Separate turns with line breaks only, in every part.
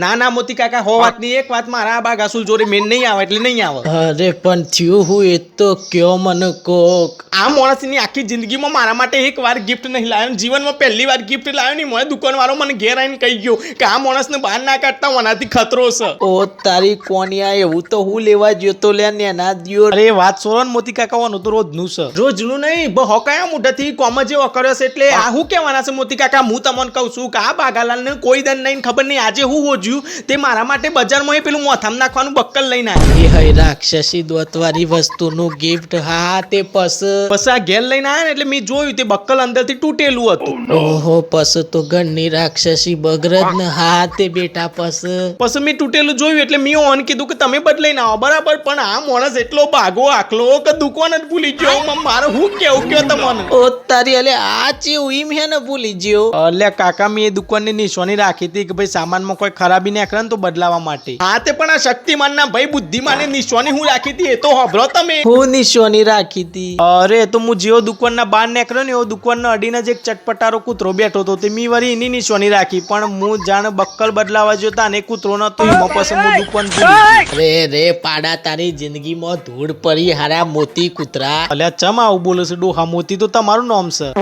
ના ના મોતી કાકા હો વાત ની એક વાત મારા આ બાગાસુલ જોડે મેન નહીં આવે એટલે નહીં આવે.
અરે પણ થયું હું એ તો કયો મને કોક.
આ માણસની આખી જિંદગીમાં મારા માટે એક વાર ગિફ્ટ નહીં લાવ્યો. જીવનમાં પહેલી વાર ગિફ્ટ લાવ્યો નહીં. મને દુકાનવાળો મને ઘેર આવીને કહી ગયો કે આ માણસને બહાર ના કાઢતા મનાથી ખતરો છે.
ઓ તારી કોનિયા, એવું તો હું લેવા ગયો તો લ્યા નેના દિયો.
અરે વાત સોરો ને મોતી કાકા વાનું તો રોજનું છે. રોજનું નહીં હો કયા મોઢાથી કોમ જેવો કર્યો છે એટલે આ હું કહેવાના છે મોતી કાકા. હું તમને કહું છું કે આ બાગાલાલને કોઈ દન નહીં ખબર નહીં આજે હું હોજ્યું તે મારા માટે બજારમાં એ પેલું મોથામાં નાખવાનું બક્કલ લઈને આવ્યો.
એ હઈ રાક્ષસી દોતવાળી વસ્તુનું ગિફ્ટ. હા તે
પછી આ ઘેર લઈને આવ્યા ને એટલે મેં જોયું તે બક્કલ અંદરથી તૂટેલું હતું.
ઓહો પછી તો ઘરની રાક્ષસી બગરજ ને. હા તે બેટા
પછી મેં તૂટેલું જોયું એટલે મેં ઓન કીધું કે તમે બદલાઈને આવો બરાબર. પણ આ માણસ એટલો ભાગો આખલો કે દુકાન જ ભૂલી ગયો. મારે હું કેવું કયો તમને.
ઓ તારી અલે આ ચેવું ઈમ હે ને ભૂલી ગયો.
અલ્યા કાકા મેં એ દુકાનની નિશાની રાખી હતી કે ભાઈ સામાનમાં કોઈ ખરાબી નીકળે ને તો બદલાવા માટે. હા તે પણ આ શક્તિમાનના ભાઈ બુદ્ધિમાનની નિશાની હું રાખી હતી એ તો હોભળો તમે.
હું નિશાની રાખી હતી.
અરે તો હું જેવો દુકાનના બહાર નીકળ્યો ને એવો દુકાનના અડીને જ એક ચટપટારો કૂતરો બેઠો હતો તે મેં વળી એની નિશાની રાખી. પણ હું જાણે બક્કલ બદલાવા જોતા ને કૂતરો નતો એમાં પછી હું દુકાન ભૂલી.
રે પાડા તારી જિંદગીમાં ધૂળ પડી હારા મોતી કૂતરા.
અલ્યા ચમ આવું બોલે છે ડોહા? મોતી તો તમારું નામ છે.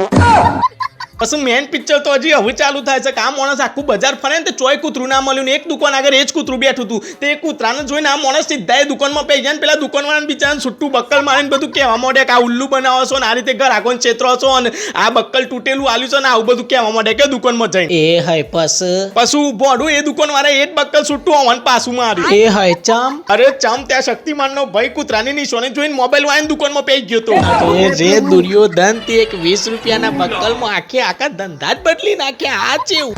પછી મેન પિક્ચર તો હજી હવે ચાલુ થાય છે કે આ માણસ આખું બજાર ફરે ને ચોય કૂતરું ના મળ્યું ને એક દુકાન આગળ એ જ કૂતરું બેઠું હતું. તે કૂતરાને જોઈને આ માણસ સીધા એ દુકાનમાં પઈ જાય ને પેલા દુકાનવાળાને બિચારાને છૂટું બક્કલ મારીને બધું કહેવા માંડે કે આ ઉલ્લુ બનાવો છો ને આ રીતે ઘર આગળ છેતરો છો અને આ બક્કલ તૂટેલું આલ્યું છે ને આવું બધું કહેવા માંડે કે દુકાનમાં જઈને.
એ હય
પછી ઉભો હડું એ દુકાનવાળા એ જ બક્કલ છૂટું આવવાનું પાછું માર્યું.
એ હય ચમ.
અરે ચમ ત્યાં શક્તિમાનનો ભાઈ કૂતરાની નિશાની જોઈને મોબાઈલ વાળીને દુકાનમાં પઈ ગયો હતો.
રે દુર્યોધન તે એક 20 રૂપિયાના બક્કલમાં આખે આખા ધંધા જ બદલી નાખ્યા. આ ચેવું.